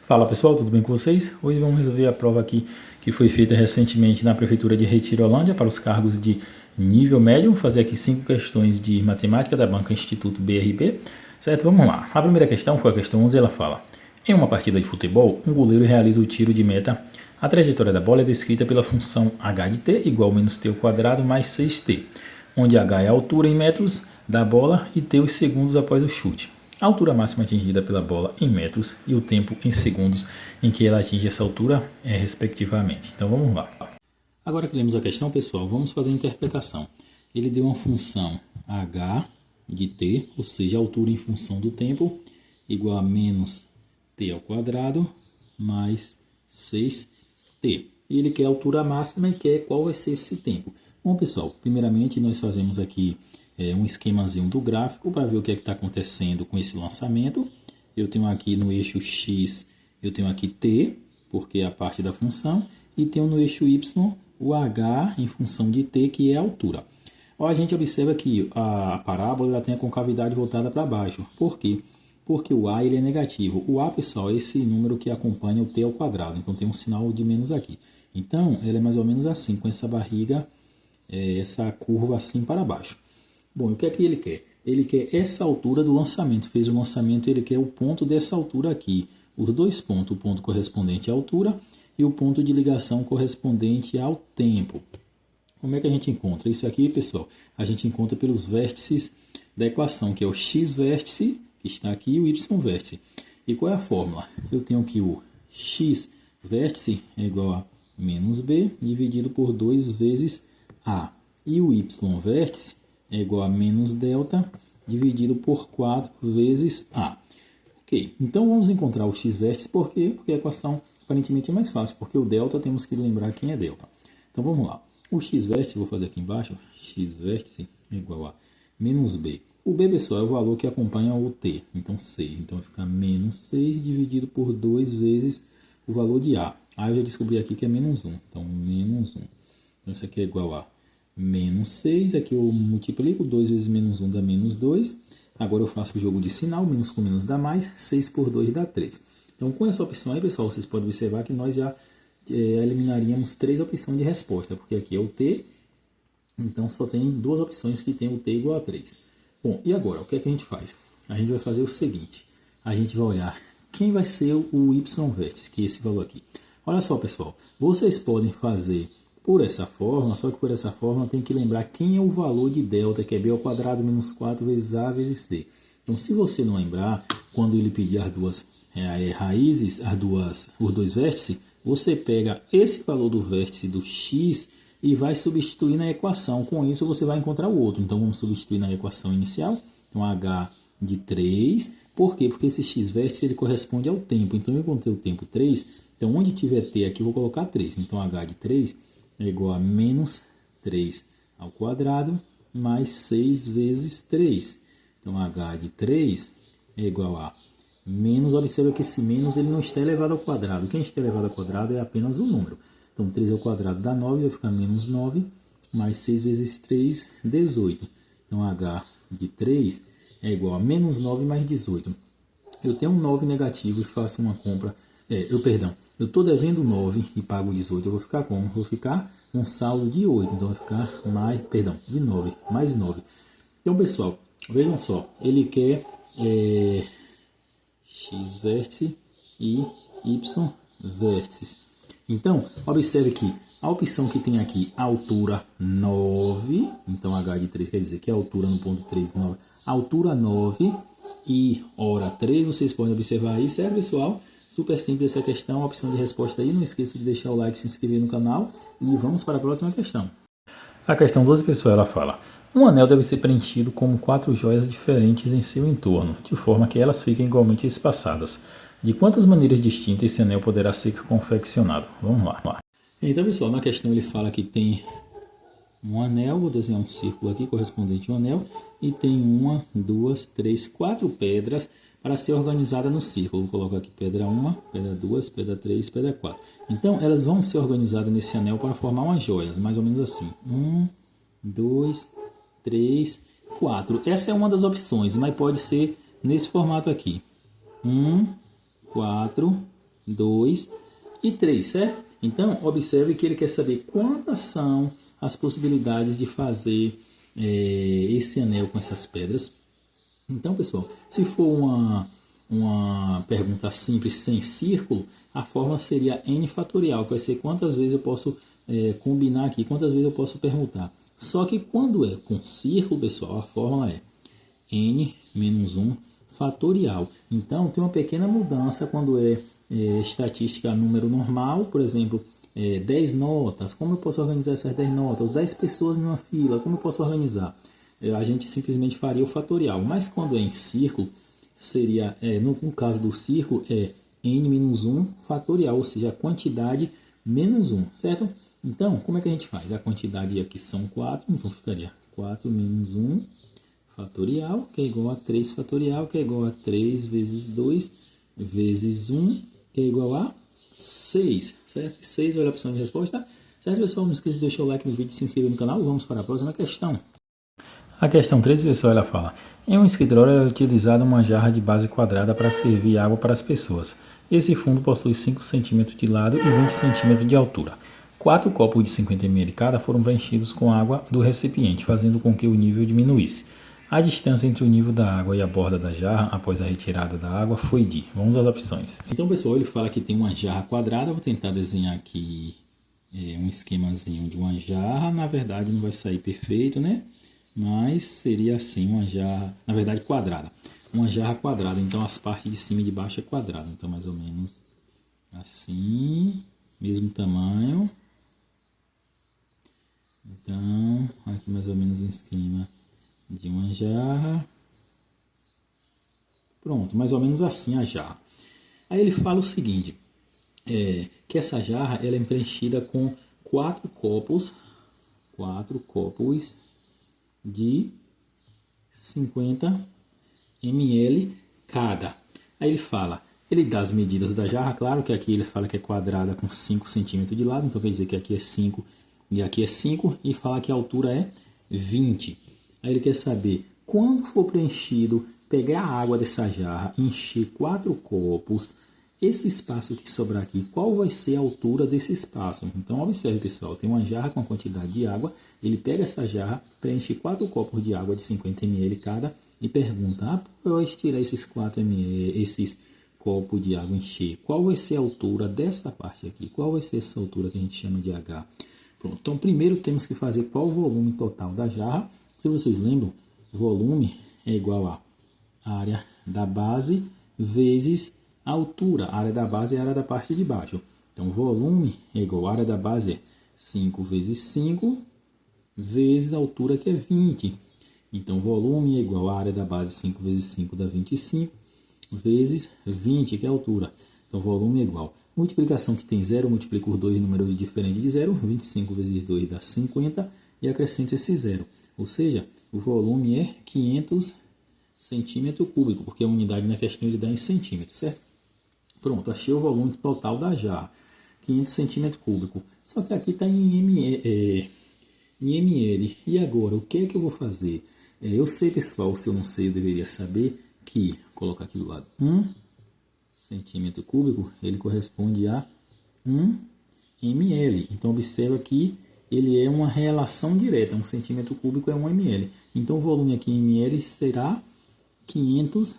Fala pessoal, tudo bem com vocês? Hoje vamos resolver a prova aqui que foi feita recentemente na Prefeitura de Retirolândia para os cargos de nível médio. Vou fazer aqui 5 questões de matemática da banca Instituto BRB, certo? Vamos lá. A primeira questão foi a questão 11, ela fala: em uma partida de futebol, um goleiro realiza o tiro de meta. A trajetória da bola é descrita pela função h de t igual menos t ao quadrado mais 6t, onde h é a altura em metros da bola e t os segundos após o chute. A altura máxima atingida pela bola em metros e o tempo em segundos em que ela atinge essa altura é respectivamente. Então vamos lá. Agora que lemos a questão, pessoal, vamos fazer a interpretação. Ele deu uma função h de t, ou seja, a altura em função do tempo, igual a menos t ao quadrado mais 6t. E ele quer a altura máxima e quer qual vai ser esse tempo. Bom, pessoal, primeiramente nós fazemos aqui um esquemazinho do gráfico para ver o que é que está acontecendo com esse lançamento. Eu tenho aqui no eixo X, eu tenho aqui t, porque é a parte da função, e tenho no eixo Y o h em função de t, que é a altura. Ó, a gente observa que a parábola ela tem a concavidade voltada para baixo. Por quê? Porque o a ele é negativo. O a, pessoal, é esse número que acompanha o t ao quadrado. Então tem um sinal de menos aqui. Então ela é mais ou menos assim, com essa barriga, essa curva assim para baixo. Bom, o que é que ele quer? Ele quer essa altura do lançamento. Fez o lançamento, ele quer o ponto dessa altura aqui. Os dois pontos, o ponto correspondente à altura e o ponto de ligação correspondente ao tempo. Como é que a gente encontra? Isso aqui, pessoal, a gente encontra pelos vértices da equação, que é o x vértice, que está aqui, e o y vértice. E qual é a fórmula? Eu tenho que o x vértice é igual a menos b dividido por 2 vezes a. E o y vértice é igual a menos delta dividido por 4 vezes a. Ok, então vamos encontrar o x vértice, por quê? Porque a equação aparentemente é mais fácil, porque o delta temos que lembrar quem é delta. Então vamos lá. O x vértice, vou fazer aqui embaixo, x vértice é igual a menos b. O b, pessoal, é o valor que acompanha o t, então 6. Então vai ficar menos 6 dividido por 2 vezes o valor de a. A eu já descobri aqui que é menos 1, então menos 1. Então isso aqui é igual a menos 6, aqui eu multiplico, 2 vezes menos 1 dá menos 2. Agora eu faço o jogo de sinal, menos com menos dá mais, 6 por 2 dá 3. Então com essa opção aí, pessoal, vocês podem observar que nós já eliminaríamos 3 opções de resposta, porque aqui é o t, então só tem 2 opções que tem o t igual a 3. Bom, e agora, o que é que a gente faz? A gente vai fazer o seguinte, a gente vai olhar quem vai ser o y vértice, que é esse valor aqui. Olha só, pessoal, vocês podem fazer por essa fórmula, só que por essa fórmula tem que lembrar quem é o valor de delta, que é b ao quadrado menos 4 vezes a vezes c. Então, se você não lembrar, quando ele pedir as duas raízes, os dois vértices, você pega esse valor do vértice do x e vai substituir na equação. Com isso, você vai encontrar o outro. Então, vamos substituir na equação inicial. Então, h de 3. Por quê? Porque esse x vértice ele corresponde ao tempo. Então, eu encontrei o tempo 3. Então, onde tiver t aqui, eu vou colocar 3. Então, h de 3 é igual a menos 3 ao quadrado mais 6 vezes 3. Então, h de 3 é igual a menos, observa que esse menos ele não está elevado ao quadrado. Quem está elevado ao quadrado é apenas um número. Então, 3 ao quadrado dá 9, vai ficar menos 9, mais 6 vezes 3, 18. Então, h de 3 é igual a menos 9 mais 18. Eu tenho um 9 negativo e faço uma compra. Eu estou devendo 9 e pago 18. Eu vou ficar como? Vou ficar com um saldo de 8. Então, vai ficar de 9, mais 9. Então, pessoal, vejam só. Ele quer x vértice e y vértices. Então, observe que a opção que tem aqui, altura 9, então h de 3 quer dizer que a altura no ponto 3, 9, altura 9 e hora 3, vocês podem observar aí, certo, pessoal? Super simples essa questão, a opção de resposta aí, não esqueça de deixar o like, se inscrever no canal e vamos para a próxima questão. A questão 12, pessoal, ela fala: um anel deve ser preenchido com 4 joias diferentes em seu entorno, de forma que elas fiquem igualmente espaçadas. De quantas maneiras distintas esse anel poderá ser confeccionado? Vamos lá. Então, pessoal, na questão ele fala que tem um anel, vou desenhar um círculo aqui correspondente ao anel, e tem 1, 2, 3, 4 pedras para ser organizada no círculo. Vou colocar aqui pedra 1, pedra 2, pedra 3, pedra 4. Então, elas vão ser organizadas nesse anel para formar umas joias, mais ou menos assim. 1, 2, 3, 4. Essa é uma das opções, mas pode ser nesse formato aqui. 1, 4, 2 e 3, certo? Então, observe que ele quer saber quantas são as possibilidades de fazer esse anel com essas pedras. Então, pessoal, se for uma pergunta simples sem círculo, a fórmula seria n fatorial, que vai ser quantas vezes eu posso combinar aqui, quantas vezes eu posso permutar. Só que quando é com círculo, pessoal, a fórmula é n menos 1 fatorial. Então, tem uma pequena mudança quando é estatística número normal, por exemplo, 10 notas. Como eu posso organizar essas 10 notas? 10 pessoas em uma fila, como eu posso organizar? A gente simplesmente faria o fatorial. Mas quando é em círculo, seria, no caso do círculo, é n menos 1 fatorial, ou seja, a quantidade menos 1, certo? Então, como é que a gente faz? A quantidade aqui são 4, então ficaria 4 menos 1 fatorial, que é igual a 3 fatorial, que é igual a 3 vezes 2 vezes 1, que é igual a 6, certo? 6 é a opção de resposta. Certo, pessoal? Não esqueça de deixar o like no vídeo e se inscrever no canal. Vamos para a próxima questão. A questão 13, pessoal, ela fala: em um escritório é utilizada uma jarra de base quadrada para servir água para as pessoas. Esse fundo possui 5 cm de lado e 20 cm de altura. 4 copos de 50 ml cada foram preenchidos com água do recipiente, fazendo com que o nível diminuísse. A distância entre o nível da água e a borda da jarra após a retirada da água foi de... Vamos às opções. Então, pessoal, ele fala que tem uma jarra quadrada. Vou tentar desenhar aqui um esquemazinho de uma jarra. Na verdade, não vai sair perfeito, né? Mas seria assim, uma jarra, na verdade, quadrada. Uma jarra quadrada, então as partes de cima e de baixo é quadrado. Então, mais ou menos assim, mesmo tamanho. Então, aqui mais ou menos um esquema de uma jarra. Pronto, mais ou menos assim a jarra. Aí ele fala o seguinte, que essa jarra ela é preenchida com 4 copos de 50 ml cada. Aí ele fala, ele dá as medidas da jarra, claro que aqui ele fala que é quadrada com 5 centímetros de lado, então quer dizer que aqui é 5 e aqui é 5, e fala que a altura é 20. Aí ele quer saber, quando for preenchido, pegar a água dessa jarra, encher 4 copos, esse espaço que sobrar aqui, qual vai ser a altura desse espaço? Então, observe, pessoal, tem uma jarra com a quantidade de água, ele pega essa jarra, preenche 4 copos de água de 50 ml cada e pergunta, eu tirar esses 4 ml, esses copos de água encher, qual vai ser a altura dessa parte aqui? Qual vai ser essa altura que a gente chama de H? Pronto, então, primeiro temos que fazer qual o volume total da jarra. Se vocês lembram, volume é igual a área da base vezes a altura. A área da base é a área da parte de baixo. Então, volume é igual a área da base é 5 vezes 5 vezes a altura, que é 20. Então, volume é igual a área da base 5 vezes 5 dá 25 vezes 20, que é a altura. Então, volume é igual. Multiplicação que tem 0, multiplica por 2 números diferentes de 0. 25 vezes 2 dá 50 e acrescento esse 0. Ou seja, o volume é 500 centímetros cúbicos, porque a unidade na questão ele dá em centímetros, certo? Pronto, achei o volume total da jarra, 500 centímetros cúbicos. Só que aqui está em ml. E agora, o que é que eu vou fazer? Eu sei, pessoal, se eu não sei, eu deveria saber que, vou colocar aqui do lado, 1 centímetro cúbico, ele corresponde a 1 ml. Então, observa que ele é uma relação direta, 1 centímetro cúbico é 1 ml. Então, o volume aqui em ml será 500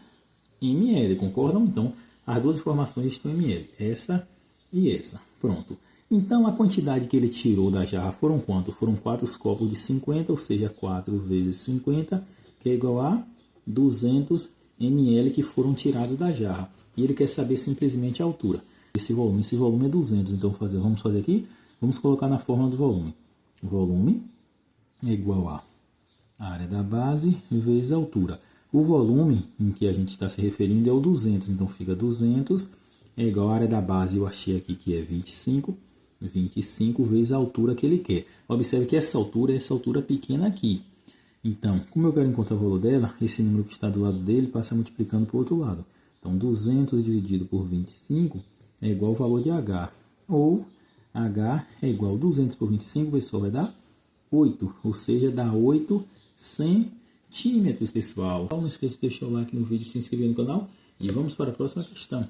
ml, concordam? Então, as duas informações estão em ml, essa e essa. Pronto. Então, a quantidade que ele tirou da jarra foram quanto? Foram 4 copos de 50, ou seja, 4 vezes 50, que é igual a 200 ml que foram tirados da jarra. E ele quer saber simplesmente a altura. Esse volume é 200, então vamos fazer aqui? Vamos colocar na fórmula do volume. O volume é igual a área da base vezes a altura. O volume em que a gente está se referindo é o 200, então fica 200 é igual a área da base, eu achei aqui que é 25 vezes a altura que ele quer. Observe que essa altura é essa altura pequena aqui. Então, como eu quero encontrar o valor dela, esse número que está do lado dele passa multiplicando para o outro lado. Então, 200 dividido por 25 é igual ao valor de H. Ou H é igual a 200 por 25, pessoal, vai dar 8. Ou seja, dá 8 centímetros, pessoal. Então, não esqueça de deixar o like no vídeo e se inscrever no canal. E vamos para a próxima questão.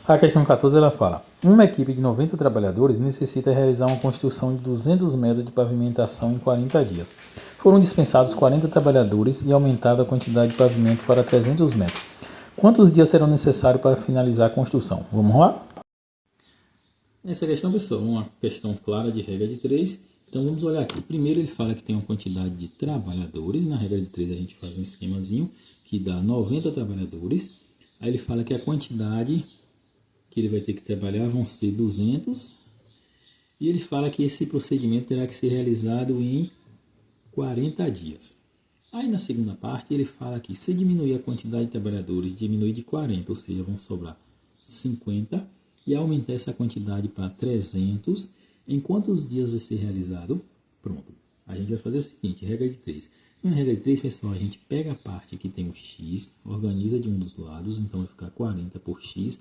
A questão 14 ela fala: uma equipe de 90 trabalhadores necessita realizar uma construção de 200 metros de pavimentação em 40 dias. Foram dispensados 40 trabalhadores e aumentada a quantidade de pavimento para 300 metros. Quantos dias serão necessários para finalizar a construção? Vamos lá? Essa questão, pessoal, é uma questão clara de regra de 3. Então vamos olhar aqui. Primeiro ele fala que tem uma quantidade de trabalhadores. Na regra de 3 a gente faz um esquemazinho que dá 90 trabalhadores. Aí ele fala que a quantidade que ele vai ter que trabalhar vão ser 200. E ele fala que esse procedimento terá que ser realizado em 40 dias. Aí na segunda parte ele fala que se diminuir a quantidade de trabalhadores, diminuir de 40, ou seja, vão sobrar 50, e aumentar essa quantidade para 300, em quantos dias vai ser realizado? Pronto. A gente vai fazer o seguinte, regra de 3. Na regra de 3, pessoal, a gente pega a parte que tem o x, organiza de um dos lados, então vai ficar 40 por x,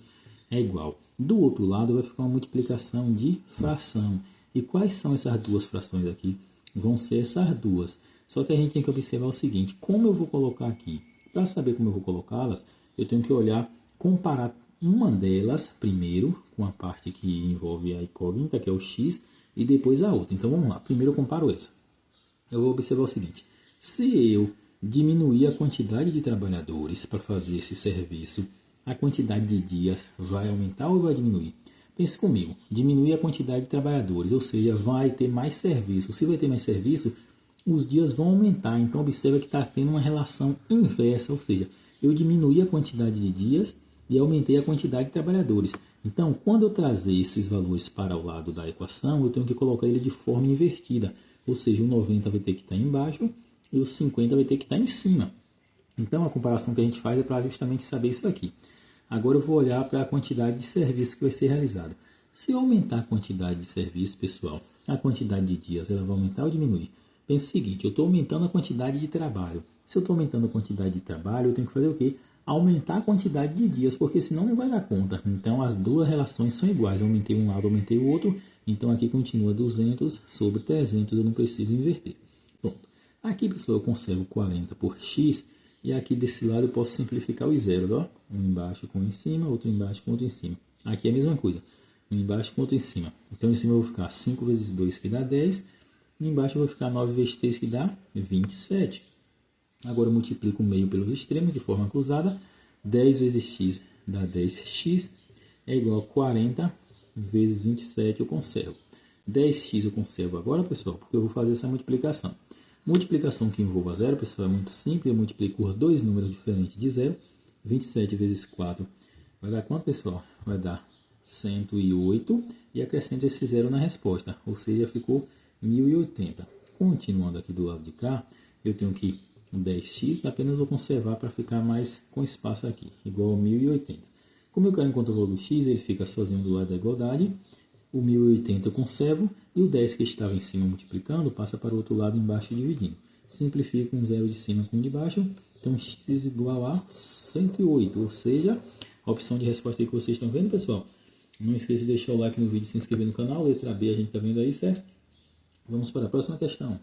é igual. Do outro lado vai ficar uma multiplicação de fração. E quais são essas duas frações aqui? Vão ser essas duas. Só que a gente tem que observar o seguinte, como eu vou colocar aqui? Para saber como eu vou colocá-las, eu tenho que olhar, comparar uma delas primeiro, com a parte que envolve a incógnita, que é o x, e depois a outra. Então vamos lá, primeiro eu comparo essa. Eu vou observar o seguinte, se eu diminuir a quantidade de trabalhadores para fazer esse serviço, a quantidade de dias vai aumentar ou vai diminuir? Pense comigo, diminuir a quantidade de trabalhadores, ou seja, vai ter mais serviço. Se vai ter mais serviço, os dias vão aumentar. Então observa que está tendo uma relação inversa, ou seja, eu diminuí a quantidade de dias e aumentei a quantidade de trabalhadores. Então, quando eu trazer esses valores para o lado da equação, eu tenho que colocar ele de forma invertida. Ou seja, o 90 vai ter que estar embaixo e o 50 vai ter que estar em cima. Então, a comparação que a gente faz é para justamente saber isso aqui. Agora eu vou olhar para a quantidade de serviço que vai ser realizado. Se eu aumentar a quantidade de serviço, pessoal, a quantidade de dias ela vai aumentar ou diminuir? Pense o seguinte, eu estou aumentando a quantidade de trabalho. Se eu estou aumentando a quantidade de trabalho, eu tenho que fazer o quê? Aumentar a quantidade de dias, porque senão não vai dar conta. Então, as duas relações são iguais. Eu aumentei um lado, aumentei o outro. Então, aqui continua 200 sobre 300. Eu não preciso inverter. Pronto. Aqui, pessoal, eu conservo 40 por x. E aqui desse lado eu posso simplificar os zeros. Ó. Um embaixo com um em cima, outro embaixo com outro em cima. Aqui é a mesma coisa. Um embaixo com outro em cima. Então, em cima eu vou ficar 5 vezes 2, que dá 10. E embaixo eu vou ficar 9 vezes 3, que dá 27. Agora eu multiplico o meio pelos extremos de forma cruzada. 10 vezes x dá 10x. É igual a 40 vezes 27 eu conservo. 10x eu conservo agora, pessoal, porque eu vou fazer essa multiplicação. Multiplicação que envolva zero, pessoal, é muito simples. Eu multiplico por dois números diferentes de zero. 27 vezes 4 vai dar quanto, pessoal? Vai dar 108. E acrescento esse zero na resposta. Ou seja, ficou 1080. Continuando aqui do lado de cá, eu tenho que 10x, apenas vou conservar para ficar mais com espaço aqui, igual a 1080. Como eu quero encontrar o valor do x, ele fica sozinho do lado da igualdade. O 1080 eu conservo e o 10 que estava em cima multiplicando passa para o outro lado embaixo dividindo. Simplifico um zero de cima com um de baixo, então x igual a 108, ou seja, a opção de resposta aí que vocês estão vendo, pessoal. Não esqueça de deixar o like no vídeo e se inscrever no canal, letra B a gente está vendo aí, certo? Vamos para a próxima questão.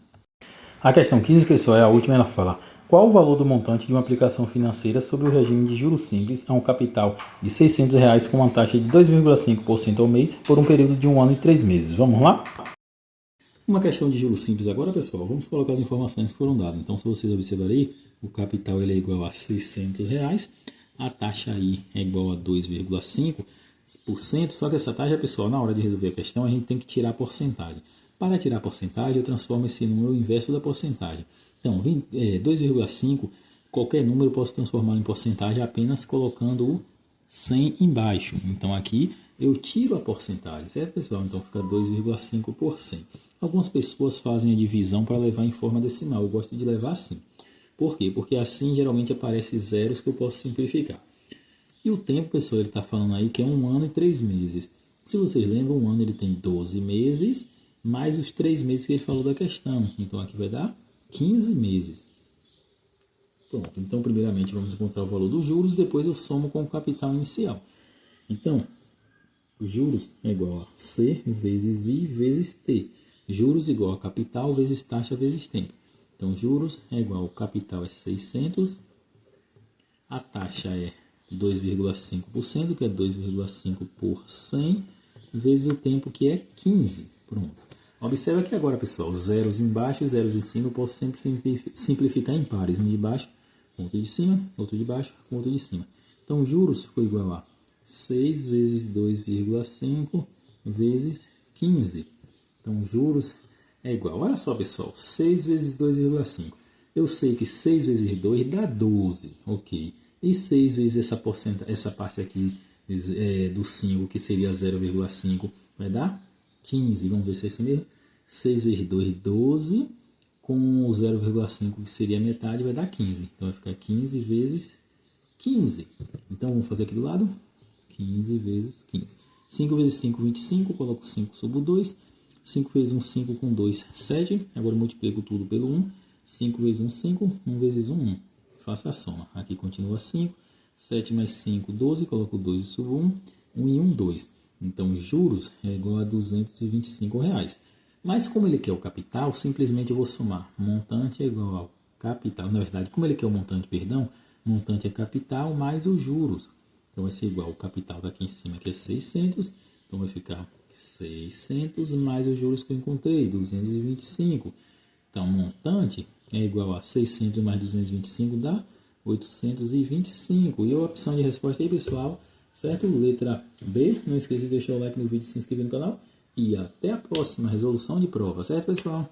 A questão 15, pessoal, é a última. Ela fala: qual o valor do montante de uma aplicação financeira sobre o regime de juros simples a um capital de R$ 600 com uma taxa de 2,5% ao mês por um período de 1 ano e 3 meses? Vamos lá? Uma questão de juros simples agora, pessoal. Vamos colocar as informações que foram dadas. Então, se vocês observarem, o capital ele é igual a R$ 600. A taxa aí é igual a 2,5%. Só que essa taxa, pessoal, na hora de resolver a questão, a gente tem que tirar a porcentagem. Para tirar a porcentagem, eu transformo esse número inverso da porcentagem. Então, 2,5, qualquer número eu posso transformar em porcentagem apenas colocando o 100 embaixo. Então, aqui eu tiro a porcentagem, certo, pessoal? Então, fica 2,5%. Algumas pessoas fazem a divisão para levar em forma decimal. Eu gosto de levar assim. Por quê? Porque assim, geralmente, aparece zeros que eu posso simplificar. E o tempo, pessoal, ele está falando aí que é 1 ano e 3 meses. Se vocês lembram, um ano ele tem 12 meses, mais os 3 meses que ele falou da questão. Então, aqui vai dar 15 meses. Pronto. Então, primeiramente, vamos encontrar o valor dos juros. Depois, eu somo com o capital inicial. Então, os juros é igual a C vezes I vezes T. Juros igual a capital vezes taxa vezes tempo. Então, juros é igual ao capital é 600. A taxa é 2,5%, que é 2,5 por 100, vezes o tempo, que é 15. Pronto. Observa aqui agora, pessoal, zeros embaixo e zeros em cima, eu posso sempre simplificar em pares. Um de baixo com outro de cima, outro de baixo com outro de cima. Então, juros ficou igual a 6 vezes 2,5 vezes 15. Então, juros é igual. Olha só, pessoal, 6 vezes 2,5. Eu sei que 6 vezes 2 dá 12, ok. E 6 vezes essa parte aqui do 5, que seria 0,5, vai dar 15. Vamos ver se é isso mesmo. 6 vezes 2, 12. Com o 0,5, que seria metade, vai dar 15. Então, vai ficar 15 vezes 15. Então, vamos fazer aqui do lado. 15 vezes 15. 5 vezes 5, 25. Coloco 5 sobre o 2. 5 vezes 1, 5 com 2, 7. Agora, multiplico tudo pelo 1. 5 vezes 1, 5. 1 vezes 1, 1. Faço a soma. Aqui continua 5. 7 mais 5, 12. Coloco 2 sobre 1. 1 e 1, 2. Então, juros é igual a R$225. Mas como ele quer o capital, simplesmente eu vou somar. Montante é igual ao capital. Na verdade, como ele quer o montante, perdão, montante é capital mais os juros. Então, vai ser igual ao capital daqui em cima, que é 600. Então, vai ficar 600 mais os juros que eu encontrei, 225. Então, montante é igual a 600 mais 225 dá 825. E a opção de resposta aí, pessoal, certo? Letra B. Não esqueça de deixar o like no vídeo e se inscrever no canal. E até a próxima resolução de prova, certo, pessoal?